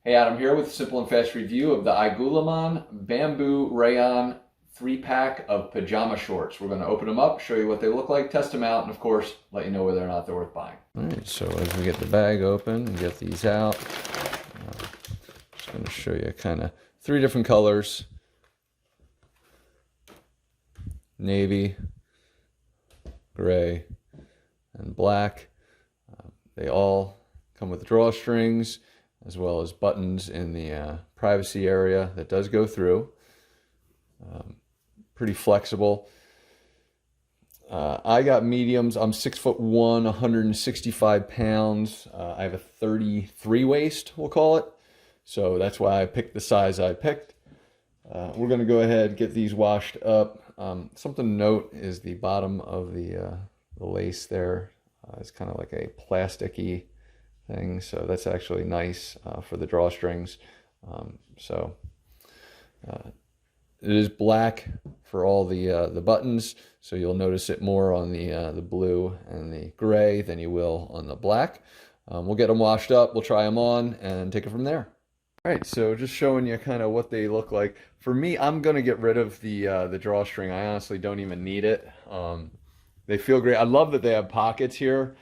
Hey, Adam here with a simple and fast review of the IGOLUMON Bamboo Rayon 3-pack of pajama shorts. We're going to open them up, show you what they look like, test them out, and of course, let you know whether or not they're worth buying. All right, so as we get the bag open and get these out, just going to show you kind of 3 different colors: navy, gray, and black. They all come with drawstrings, as well as buttons in the privacy area that does go through. Pretty flexible. I got mediums. I'm 6'1", 165 pounds. I have a 33 waist, we'll call it. So that's why I picked the size I picked. We're going to go ahead and get these washed up. Something to note is the bottom of the lace there. It's kind of like a plasticky thing, so that's actually nice for the drawstrings. It is black for all the buttons, so you'll notice it more on the blue and the gray than you will on the black. We'll get them washed up, we'll try them on, and take it from there. All right, so just showing you kind of what they look like. For me, I'm gonna get rid of the drawstring. I honestly don't even need it. They feel great. I love that they have pockets here.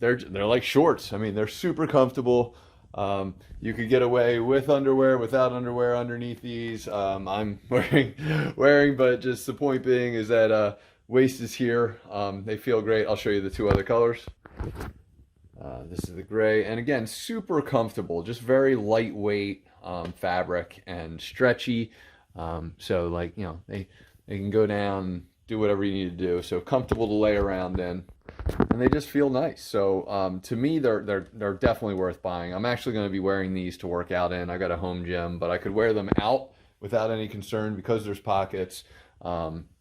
They're like shorts. I mean, they're super comfortable. You could get away with underwear, without underwear underneath these. I'm wearing, but just the point being is that waist is here. They feel great. I'll show you the 2 other colors. This is the gray, and again, super comfortable. Just very lightweight fabric and stretchy. So like, you know, they can go down, do whatever you need to do. So comfortable to lay around in, and they just feel nice. So to me, they're definitely worth buying. I'm actually going to be wearing these to work out in. I got a home gym, but I could wear them out without any concern because there's pockets.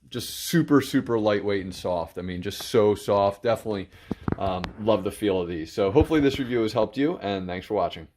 Just super lightweight and soft. I mean, just so soft. Definitely love the feel of these. So hopefully this review has helped you, and thanks for watching.